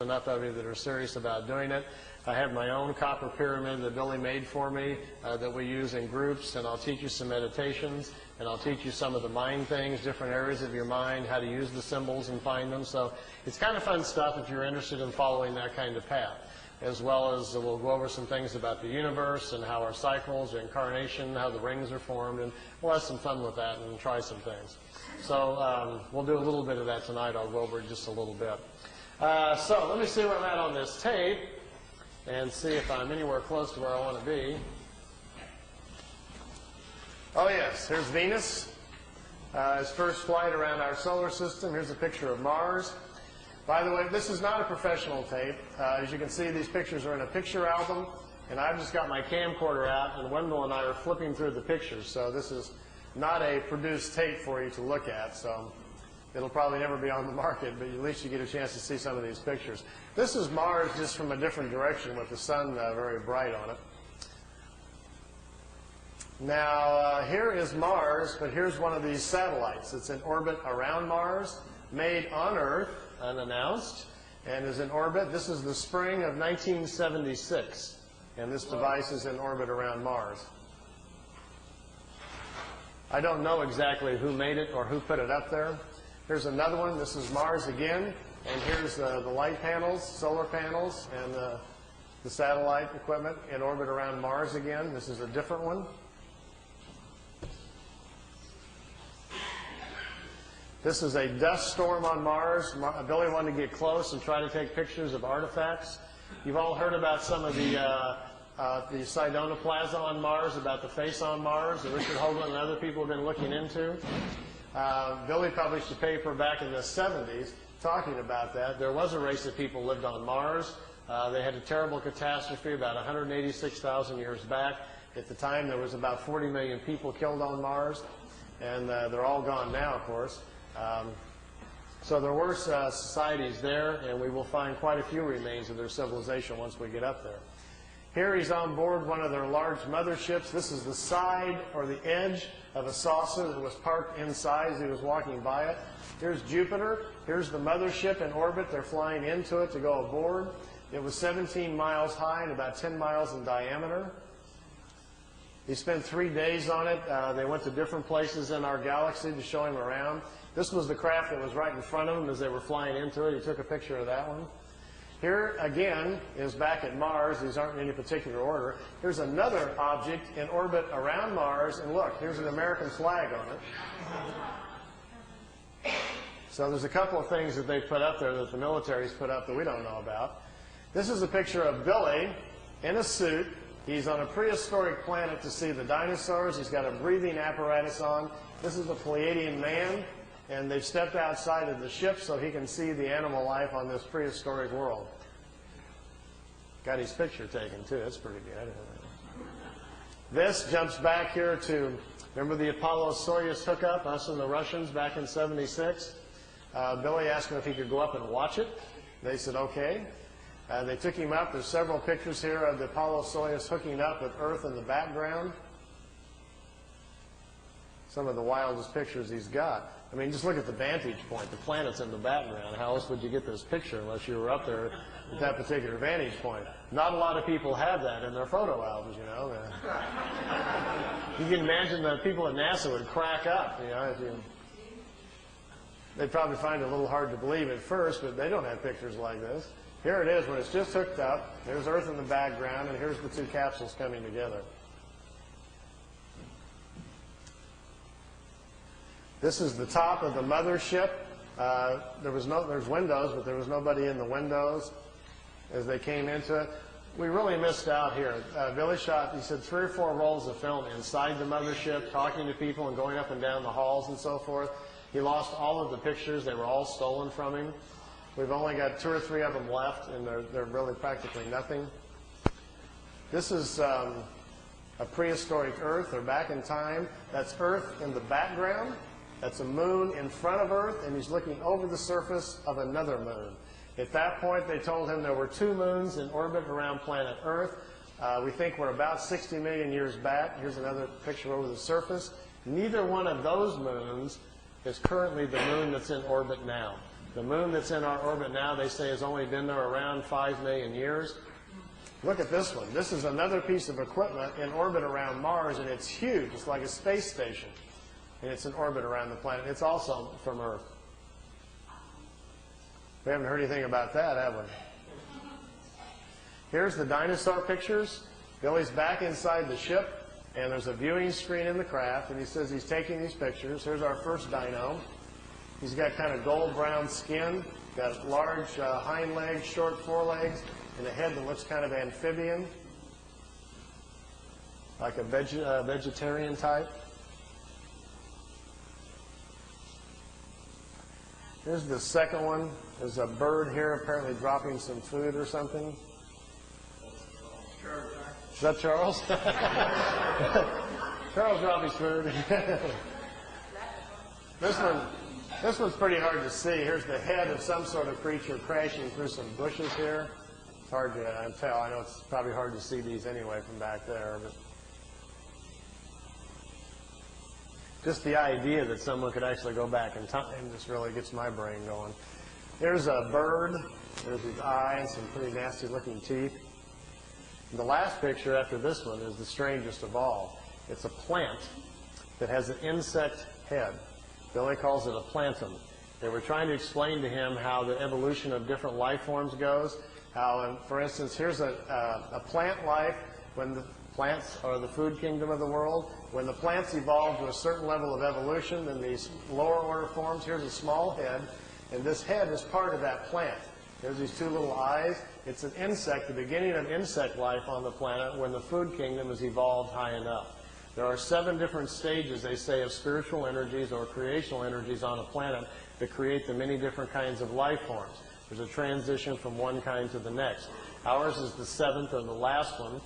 enough of you that are serious about doing it. I have my own copper pyramid that Billy made for me that we use in groups, and I'll teach you some meditations, and I'll teach you some of the mind things, different areas of your mind, how to use the symbols and find them. So it's kind of fun stuff if you're interested in following that kind of path, as well as we'll go over some things about the universe and how our cycles, incarnation, how the rings are formed, and we'll have some fun with that and try some things. So we'll do a little bit of that tonight. I'll go over just a little bit. So let me see where I'm at on this tape and see if I'm anywhere close to where I want to be. Oh yes, here's Venus. Its first flight around our solar system. Here's a picture of Mars. By the way, this is not a professional tape. As you can see, these pictures are in a picture album, and I've just got my camcorder out, and Wendell and I are flipping through the pictures. So this is not a produced tape for you to look at. So it'll probably never be on the market, but at least you get a chance to see some of these pictures. This is Mars just from a different direction with the sun very bright on it. Now, here is Mars, but here's one of these satellites. It's in orbit around Mars, made on Earth, unannounced, and is in orbit. This is the spring of 1976, and this device is in orbit around Mars. I don't know exactly who made it or who put it up there. Here's another one. This is Mars again, and here's the light panels, solar panels, and the satellite equipment in orbit around Mars again. This is a different one. This is a dust storm on Mars. Billy wanted to get close and try to take pictures of artifacts. You've all heard about some of the Sidonoplasma on Mars, about the face on Mars that Richard Hoagland and other people have been looking into. Billy published a paper back in the 70s talking about that. There was a race of people lived on Mars. They had a terrible catastrophe about 186,000 years back. At the time, there was about 40 million people killed on Mars, and they're all gone now, of course. So there were societies there, and we will find quite a few remains of their civilization once we get up there. Here he's on board one of their large motherships. This is the side or the edge of a saucer that was parked inside as he was walking by it. Here's Jupiter. Here's the mothership in orbit. They're flying into it to go aboard. It was 17 miles high and about 10 miles in diameter. He spent 3 days on it. They went to different places in our galaxy to show him around. This was the craft that was right in front of him as they were flying into it. He took a picture of that one. Here, again, is back at Mars. These aren't in any particular order. Here's another object in orbit around Mars, and look, here's an American flag on it. So there's a couple of things that they've put up there that the military's put up that we don't know about. This is a picture of Billy in a suit. He's on a prehistoric planet to see the dinosaurs. He's got a breathing apparatus on. This is a Pleiadian man, and they've stepped outside of the ship so he can see the animal life on this prehistoric world. Got his picture taken, too. That's pretty good. This jumps back here to, remember the Apollo-Soyuz hookup, us and the Russians back in '76? Billy asked him if he could go up and watch it. They said, okay. They took him up. There's several pictures here of the Apollo-Soyuz hooking up with Earth in the background. Some of the wildest pictures he's got. I mean, just look at the vantage point. The planet's in the background. How else would you get this picture unless you were up there at that particular vantage point? Not a lot of people have that in their photo albums, you know. You can imagine that people at NASA would crack up, you know. They'd probably find it a little hard to believe at first, but they don't have pictures like this. Here it is when it's just hooked up. There's Earth in the background, and here's the two capsules coming together. This is the top of the mothership. There's windows, but there was nobody in the windows as they came into it. We really missed out here. Billy shot, he said, 3 or 4 rolls of film inside the mothership, talking to people and going up and down the halls and so forth. He lost all of the pictures. They were all stolen from him. We've only got 2 or 3 of them left, and they're really practically nothing. This is a prehistoric Earth. They're back in time. That's Earth in the background. That's a moon in front of Earth, and he's looking over the surface of another moon. At that point, they told him there were 2 moons in orbit around planet Earth. We think we're about 60 million years back. Here's another picture over the surface. Neither one of those moons is currently the moon that's in orbit now. The moon that's in our orbit now, they say, has only been there around 5 million years. Look at this one. This is another piece of equipment in orbit around Mars, and it's huge. It's like a space station, and it's in orbit around the planet. It's also from Earth. We haven't heard anything about that, have we? Here's the dinosaur pictures. Billy's back inside the ship, and there's a viewing screen in the craft, and he says he's taking these pictures. Here's our first dino. He's got kind of gold-brown skin, got large hind legs, short forelegs, and a head that looks kind of amphibian, like a vegetarian type. Here's the second one. There's a bird here apparently dropping some food or something. Is that Charles? Charles dropped his food. This one's pretty hard to see. Here's the head of some sort of creature crashing through some bushes here. It's hard to tell. I know it's probably hard to see these anyway from back there. But just the idea that someone could actually go back in time just really gets my brain going. There's a bird. There's his eyes, some pretty nasty looking teeth. And the last picture after this one is the strangest of all. It's a plant that has an insect head. Billy calls it a plantum. They were trying to explain to him how the evolution of different life forms goes. How, for instance, here's a plant life when the plants are the food kingdom of the world. When the plants evolve to a certain level of evolution, then these lower order forms, here's a small head, and this head is part of that plant. There's these two little eyes. It's an insect, the beginning of insect life on the planet when the food kingdom has evolved high enough. There are 7 different stages, they say, of spiritual energies or creational energies on a planet that create the many different kinds of life forms. There's a transition from one kind to the next. Ours is the 7th or the last one.